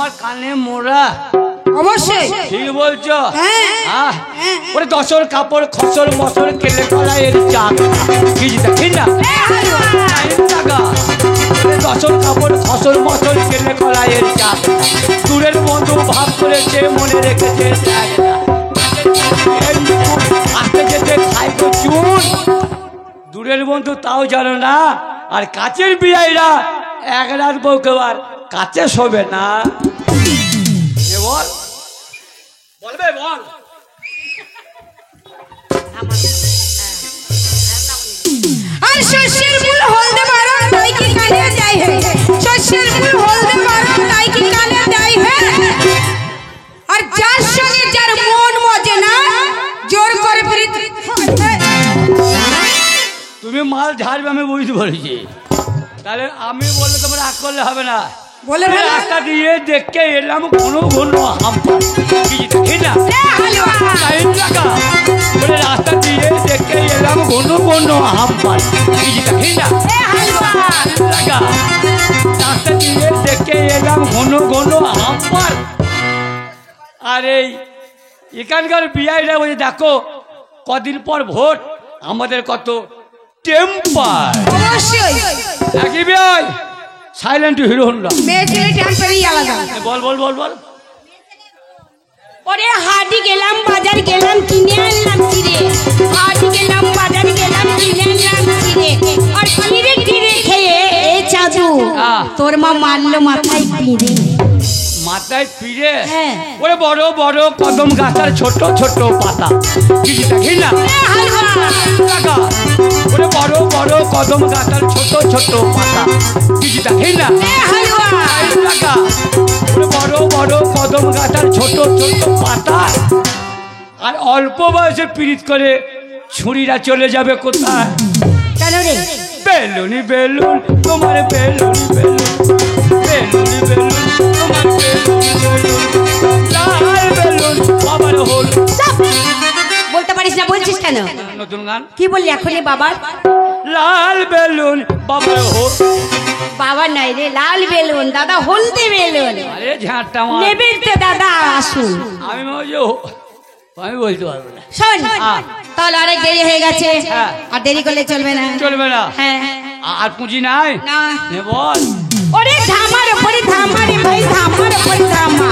আমার কানে মোড়া অবশ্যই ঠিক বলছো। হ্যাঁ ওরে দশর কাপড় খসর মসর কেলে কলা এর চাক কিছু দেখি না টাকা দশর কাপড় খসর মসর কেলে কলা এর চাক দূরের বন্ধু ভাব করেছে মনে রেখেছে আসতে যেতে খাই তো চুন দূরের বন্ধু তাও জানো না আর কাছের বিয়াইরা এক রাত বউকে আর কাছে শোবে না বল বলবে বল আর শস্যের মূল হলদে বারণ তাই কি কানে যায় হে শস্যের মূল হলদে বারণ তাই কি কানে যায় হে আর যার সঙ্গে যার মন মজে না জোর করে প্রীতি তুমি মাল ঝাড়বে আমি বুঝতে পারছি তাহলে আমি বললে তোমার রাগ করলে হবে না বলে রাস্তা দিয়ে দেখে এলাম কোনো কোনো ঠিক না বলে রাস্তা দিয়ে দেখে এলাম কোনো কোনো হাম্পার ঠিক না রাস্তা দিয়ে দেখে এলাম ঘন ঘন হাম্পার আর এই এখানকার বিআইরা বলে দেখো কদিন পর ভোট আমাদের কত টেম্পার একই বিআই সাইলেন্ট হিরো হন্ডা মেয়ে ছেলে টেম্পারই আলাদা বল বল বল বল ওরে হাটি গেলাম বাজার গেলাম কিনে আনলাম চিড়ে হাটি গেলাম বাজার গেলাম কিনে আনলাম চিড়ে আর চিড়ে চিড়ে খেয়ে এ চাদু তোর মা মারলো মাথায় পিড়ে মাথায় পিড়ে ওরে বড় বড় কদম গাছার ছোট ছোট পাতা কিছু দেখি না ওরে বড় বড় কদম গাছার ছোট ছোট পাতা কিছু দেখি না ওরে বড় বড় কদম গাছার ছোট ছোট পাতা আর অল্প বয়সে পীড়িত করে ছুরিরা চলে যাবে কোথায় বেলুনি বেলুন তোমার বেলুনি বেলুন বেলুনি বেলুন তোমার বেলুনি বেলুন লাল বেলুন বাবার হল বলতে পারিস না বলছিস কেন নতুন গান কি বললি এখনই বাবা লাল বেলুন বাবার হল বাবা নাই রে লাল বেলুন দাদা হলদে বেলুন আরে ঝাঁটটা আমার নেবেন তো দাদা আসুন আমি আমি বলতে পারবো না শোন তাহলে অনেক দেরি হয়ে গেছে আর দেরি করলে চলবে না চলবে না হ্যাঁ আর পুঁজি নাই না বল ওরে ধামার উপরে ধামা রে ভাই ধামার উপরে ধামা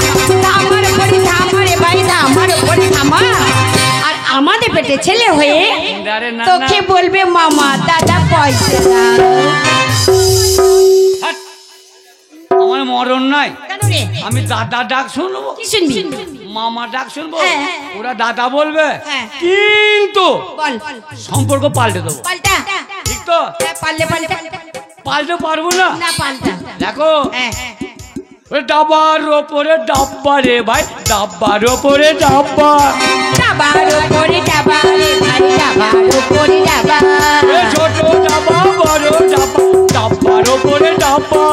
ধামার উপরে ধামা রে ভাই ধামার উপরে ধামা আর আমাদের পেটে ছেলে হয়ে তোকে বলবে মামা দাদা পয়সা আমার মরণ নাই আমি দাদা ডাক শুনবো কি শুনবি মামা ডাক শুনবো ওরা দাদা বলবে কিন্তু সম্পর্ক পাল্টে দেবো ঠিক তো পাল্টে পারবো না দেখো ডাবার ওপরে ডাব্বা রে ভাই ডাব্বার ওপরে ডাব্বা ডাবার ওপরে ডাবা রে ভাই ডাবার ওপরে ডাবা ছোট ডাবা বড় ডাবা ডাব্বার ওপরে ডাব্বা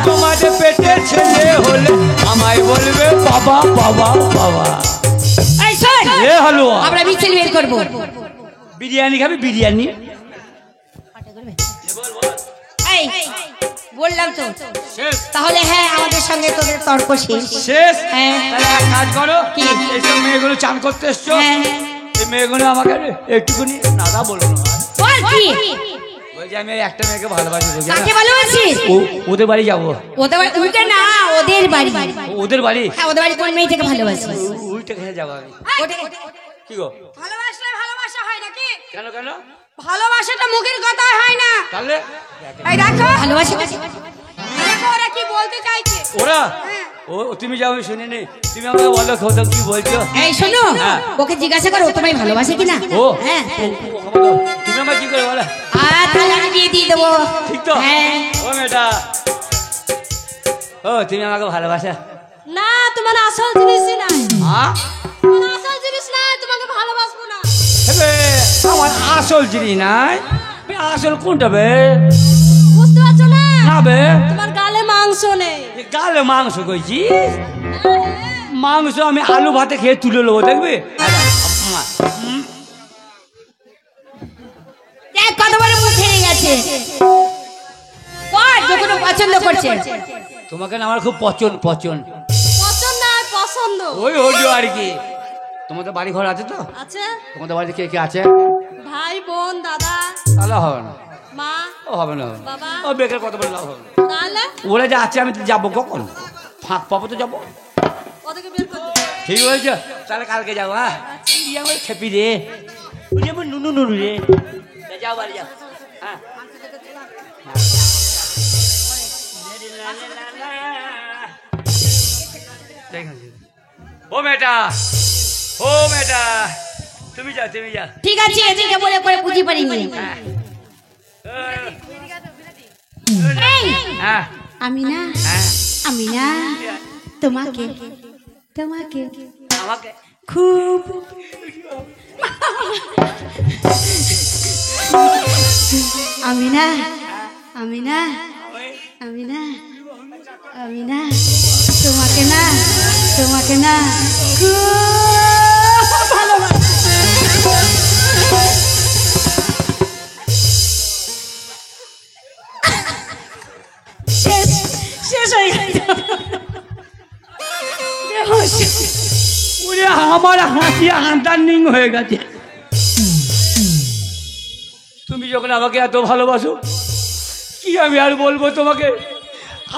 তোমাদের পেটে ছেলে হলে আমায় বলবে বাবা বাবা বাবা হালুয়া আমরা মিছিল বের করবো বিরিয়ানি খাবি বিরিয়ানি বললাম তো তাহলে হ্যাঁ আমাদের সঙ্গে তোদের তর্ক শেষ তাহলে এক কাজ করো এইসব মেয়েগুলো চান করতে এসছো এই মেয়েগুলো আমাকে একটুখানি দাদা বলো না বলছি আমি একটা মেয়েকে ভালোবাসি ওদের বাড়ি যাবো ওদের বাড়ি ওদের বাড়ি হ্যাঁ ওদের বাড়ি কোন মেয়েটাকে ভালোবাসি উল্টে খেয়ে যাবো আমি কি গো ভালোবাসলে ভালোবাসা হয় নাকি কেন কেন ভালোবাসাটা মুখের কথা হয় না তাহলে এই দেখো ভালোবাসা দেখো ওরা কি বলতে চাইছে ওরা ও তুমি যাও শুনে নে তুমি আমাকে বলো খোদা কি বলছো এই শোনো ওকে জিজ্ঞাসা করো তোমায় ভালোবাসে কিনা ও হ্যাঁ তুমি আমাকে কি করে বলো তাহলে আমি বিয়ে দিয়ে দেবো ঠিক তো হ্যাঁ ও মেয়েটা ও তুমি আমাকে ভালোবাসা না তোমার আসল জিনিসই নাই হ্যাঁ তোমার আসল জিনিস নাই তোমাকে ভালোবাসবো না আমার আসল জিনিস নাই আসল কোনটা বে বুঝতে পারছো না না বে তোমার গালে মাংস নেই গালে মাংস কইছি মাংস আমি আলু ভাতে খেয়ে তুলে নেবো দেখবি কত বড় মুখ খেয়ে গেছে কর যখন পছন্দ করছে। তোমাকে না আমার খুব পছন্দ পছন্দ পছন্দ আর পছন্দ ওই হলো আর কি। তোমাদের বাড়ি ঘর আছে তো? আছে, তোমাদের বাড়িতে কে কে আছে? ভাই বোন দাদা তাহলে হবে না, মা ও হবে না, বাবা। ও বেকার কথা বলে লাভ হবে না। তাহলে ওরা যা আছে আমি তো যাবো কখন? ফাঁক পাবো তো যাবো। ওদেরকে বের করতে ঠিক হয়েছে, তাহলে কালকে যাবো। হ্যাঁ আমার খেপি রে, ওই আমার নুনু নুনু রে। যাও বাড়ি যাও। হ্যাঁ ও মেয়েটা, ও মেয়েটা, তুমি যাও তুমি যাও। ঠিক আছে, এদিকে বলে করে বুঝি পারিনি। হ্যাঁ এই, হ্যাঁ আমি না, হ্যাঁ আমি না তোমাকে, তোমাকে আমাকে খুব আমি না, আমি না, আমি না, আমি না তোমাকে না, তোমাকে না খুব ভালোবাসি। শেষ, শেষ হয়ে গেছে। বেহুশ। ওরে আমার হাসি আন্দারনিং হয়ে গেছে। তুমি যখন আমাকে এত ভালোবাসো, কি আমি আর বলবো তোমাকে?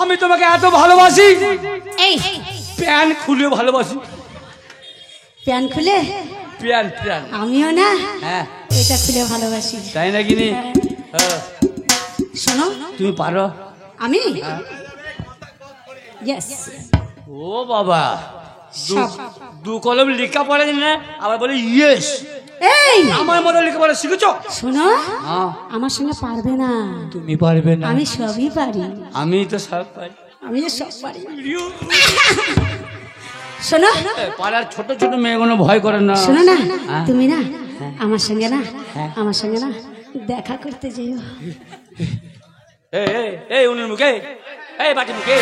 আমি তোমাকে এত ভালোবাসি, এই প্যান খুলে ভালোবাসি। প্যান খুলে? প্যান প্যান আমিও না হ্যাঁ এটা খুলে ভালোবাসি। তাই নাকি নি? হ্যাঁ। শোনো, তুমি পারো? আমি ইয়েস। ও বাবা, সব। দু কলম লেখা পড়ে না, আবার বলে ইয়েস। এই আমার মতো লেখা পড়া শিখেছো? শোনো, হ্যাঁ। আমার সঙ্গে পারবে না। তুমি পারবে না? আমি সবই পারি, আমি তো সব পারি। আমি যে সব পারি। শোনো, পাড়ার ছোট ছোট মেয়েগুলো ভয় করে না। শোনো না, হ্যাঁ। তুমি না আমার সঙ্গে না, হ্যাঁ। আমার সঙ্গে না দেখা করতে যেও। এই এই এই উনির মুখে, এই বাটি মুখে,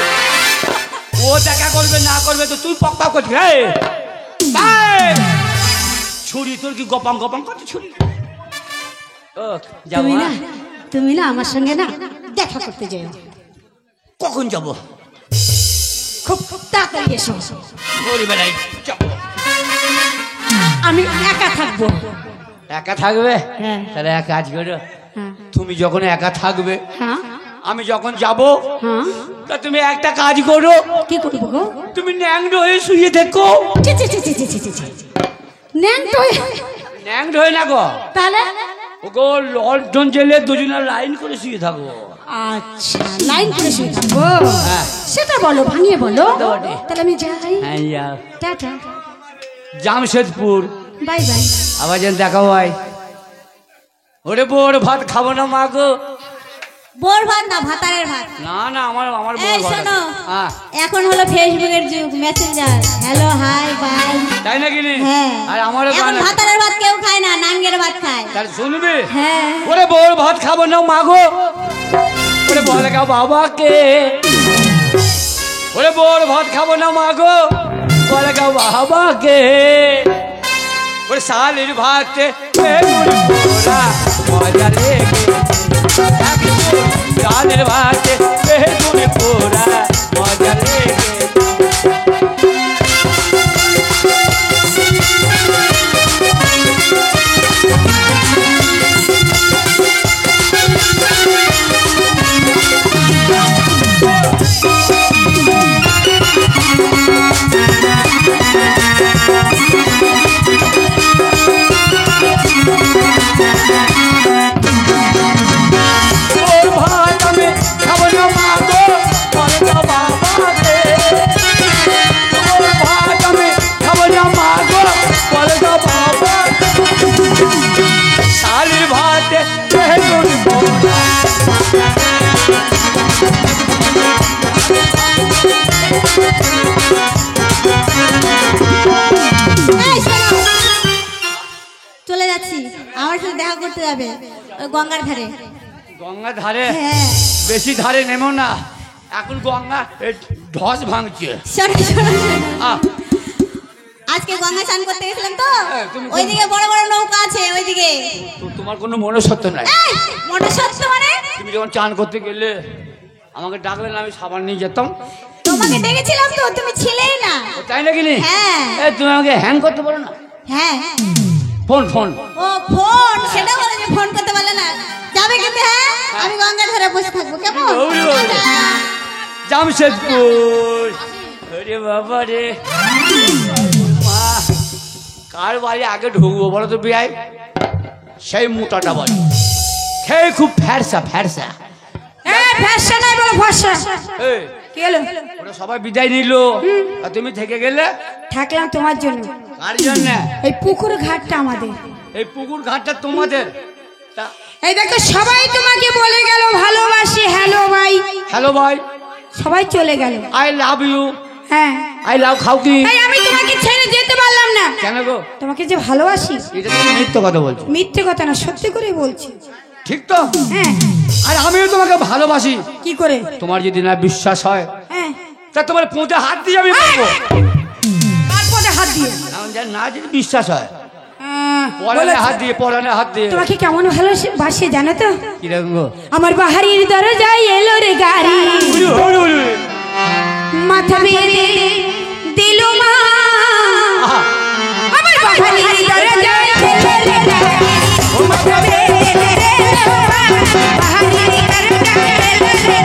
ও দেখা করবে না করবে তো তুই পক পক করছিস। এই এই, ছুরি তোর কি গপাং গপাং করছিস ছুরি? ও যাবো। তুমি না, হ্যাঁ? তুমি না আমার সঙ্গে না দেখা করতে যেও। কখন যাবো? খুব তাড়াতাড়ি এসো। ভোরবেলায় যাবো। আমি একা থাকবো। একা থাকবে? হ্যাঁ। তাহলে এক কাজ করো, হ্যাঁ তুমি যখন একা থাকবে, হ্যাঁ আমি যখন যাব, হ্যাঁ, তা তুমি একটা কাজ করো, কি করবো গো? তুমি ন্যাংড হয়ে শুয়ে দেখো। ছি, ছি, ছি, ছি, ছি, ছি, ছি, ছি। ন্যাংটো হয়ে? ন্যাংড হয়ে না গো, তাহলে ওগো লন্ডন জেলে দুজনের লাইন করে শুয়ে থাকবো। আচ্ছা, লাইন করে শুয়ে থাকবো? হ্যাঁ। সেটা বলো, ভাঙিয়ে বলো। তো বটে। তাহলে আমি যাই। হ্যাঁ যাও। Tata, Jamshedpur bye bye. আবার যেন দেখা হয়। ওরে বোর ভাত খাবো না মা গো। বোর ভাত না, ভাতারের ভাত। না না, আমার আমার বোর এই ভাত শোনো, আছে। হ্যাঁ এখন হলো ফেসবুকের যুগ, মেসেঞ্জার, হ্যালো হাই বাই। তাই নাকি নি? হ্যাঁ, আর আমারও এখন গান আছে। ভাতারের ভাত কেউ খায় না, নাঙ্গের ভাত খায়। তাহলে শুনবি? হ্যাঁ, ওরে বোর ভাত খাবো না মা গো। ওরে বলে গা বাবাকে, ওরে বোর ভাত খাবো না মা গো, বলে গা বাবাকে। ওরে শালির ভাতে বেগুন পোড়া মজা লেগে, শালির ভাতে বেগুন পোড়া মজা লেগে। ওর ভাত আমি খাবো না মা গো, বলে গা বাবাকে। ওর ভাত আমি খাবো না মা গো, বলে গা বাবাকে। শালির ভাতে বেগুন পোড়া। এই শোনো, চলে যাচ্ছি, আমার সাথে দেখা করতে যাবে ওই গঙ্গার ধারে। গঙ্গা ধারে? হ্যাঁ, বেশি ধারে নেমো না, এখন গঙ্গা ধস ভাঙছে। শোনো শোনো শোনো। আহ, আজকে গঙ্গা স্নান করতে গেছিলাম তো, হ্যাঁ, তুমি কোন- ওইদিকে বড় বড় নৌকা আছে ওইদিকে। তোমার কোনো মনুষ্যত্ব নাই। মোটর সত্য মানে? তুমি যখন চান করতে গেলে আমাকে ডাকলে না আমি সাবান নিয়ে যেতাম। তোমাকে ডেকেছিলাম তো, তুমি ছিলেই না। ও, তাই নাকি নি? হ্যাঁ। এ তুমি আমাকে হ্যাং করতে পারো না? হ্যাঁ। ফোন ফোন ও ফোন, সেটা বলে যে ফোন করতে পারলে না। যাবে কিন্তু, হ্যাঁ আমি গঙ্গা ধরে বসে থাকবো, কেমন? ওরে বাবা। জামশেদপুর। আরে বাবা রে মা, কার বাড়ি আগে ঢুকবো বলো তো বিয়াই? সেই মোটাটা বাড়ি খেয়ে খুব ফ্যারসা ফ্যারসা। ফ্যাশন নাই বলো ফর্সা। এই, কি হলো? ওরা সবাই বিদায় নিল আর তুমি থেকে গেলে থাকলাম তোমার জন্য। কার জন্য? এই পুকুর ঘাটটা আমাদের। এই পুকুর ঘাটটা তোমাদের? তা এই দেখো সবাই তোমাকে বলে গেল ভালোবাসি, হ্যালো ভাই। হ্যালো ভাই, সবাই চলে গেল। I love you. হ্যাঁ, আই লাভ খাও কি? এই আমি তোমাকে ছেড়ে যেতে পারলাম না। কেন গো? তোমাকে যে ভালোবাসি। এটা তুমি মিথ্যে কথা বলছো। মিথ্যে কথা না, সত্যি করে বলছি। ঠিক তো? হ্যাঁ। আর আমিও তোমাকে ভালোবাসি। কি করে? তোমার যদি না বিশ্বাস হয় হ্যাঁ। তা তোমার পোঁতে হাত দিয়ে আমি বলবো। কার পদে হাত দিয়ে? না যদি বিশ্বাস হয় বলো পরানে তো। হাত দিয়ে, পরানে হাত দিয়ে। তোমাকে কেমন ভালোবাসে জানো তো? কিরকম গো? আমার বাহারির দরজায় এলো রে গাড়ি, উড়ু, উড়ু, উড়ু। মাথা বেঁধে দিল মা। আহা, আমার বাহারির দরজায় এলো রে গাড়ি, মাথা বেঁধে দিল মা। বাহারির দরজায় এলো রে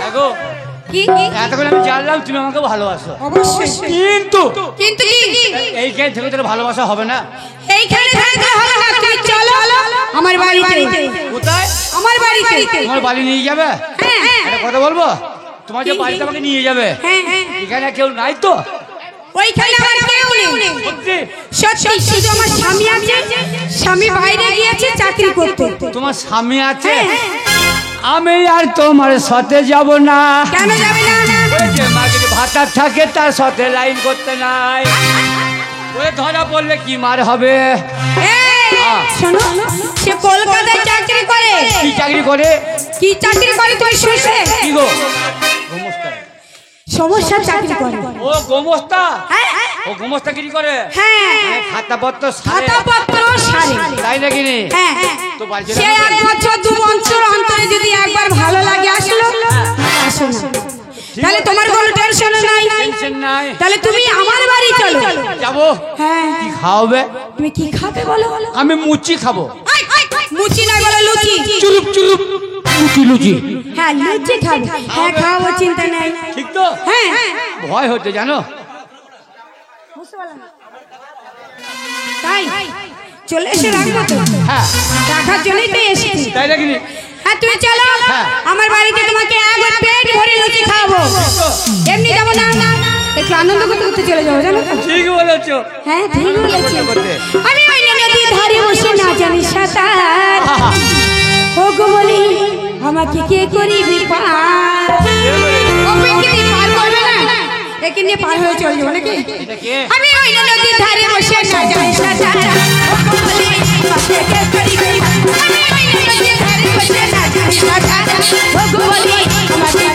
দেখো কি এতক্ষণ আমি জানলাম তুমি আমাকে ভালোবাসো, অবশ্যই। কিন্তু কিন্তু কি এইখানে থেকে তোর ভালোবাসা হবে না। এইখানে থাকলে হবে না, তুমি চলো আমার বাড়িতে। কোথায়? আমার বাড়িতে। তোমার বাড়ি নিয়ে যাবে? হ্যাঁ একটা কথা বলবো, তোমার যে বাড়িতে আমাকে নিয়ে যাবে হ্যাঁ, এখানে কেউ নাই তো? ওইখানে আমার কেউ নেই। সত্যি? সত্যি, শুধু আমার স্বামী আছে, স্বামী বাইরে গিয়েছে চাকরি করতে। তোমার স্বামী আছে? হ্যাঁ। আমি আর তোমার সাথে যাব না। কেন যাবে না? ওই যে মাকে ভাতার থাকে তার সাথে লাইন করতে নাই, ওই ধরা পড়লে কি মার হবে? এই, শোনো, সে কলকাতায় চাকরি করে। কি চাকরি করে? কি চাকরি করে তুই শুনছে? কি গো? গোমস্তা? সমস্যা চাকরি করে। ও গোমস্তা? হ্যাঁ ও গোমস্তা কি করে? হ্যাঁ, খাতাপত্র সারে? খাতাপত্র সারে। তাই নাকি নি? হ্যাঁ, তো বাড়িতে সে 1 বছর 2 বছর অন্তরে যদি একবার ভালো লাগে আসলো, আসো না, তাহলে তোমার কোনো টেনশন নাই। টেনশন নাই। তাহলে তুমি আমার বাড়ি চলো। যাবো। হ্যাঁ, কি খাওয়াবে? তুমি কি খাবে বলো? আমি মুচি খাবো। মুচি না বলো লুচি। চুরুপ চুরুপ লুচি লুচি। হ্যাঁ, লুচি খাবে। হ্যাঁ, খাওয়াবো, চিন্তা নাই। ঠিক তো? হ্যাঁ, ভয় হচ্ছে জানো? তাই চলে এসে রাখবো তো, হ্যাঁ রাখার জন্যই তো এসেছি। তাই নাকি নি? হ্যাঁ, তুমি চলো হ্যাঁ। আমার বাড়িতে, তোমাকে একবার পেট ভরে লুচি খাওয়াবো। এমনি যাবো না, একটু আনন্দ করতে করতে চলে যাবো, জানো তো? ঠিক বলেছো। হ্যাঁ, ঠিক বলেছি। করতে। আমি ওই নদীর ধারে বসে না জানি সাঁতার, ও গো বলি আমাকে কে করিবি পার? ও পিঙ্কি, পার করবে না? একে নিয়ে পার হয়ে চলে যাবো নাকি? এটা কে? আমি ওই নদীর ধারে বসে না জানি সাঁতার, ও গো বলি আমাকে কে করিবি পার? আমি ওই নদীর ধারে বসে না জানি সাঁতার, ও গো বলি আমাকে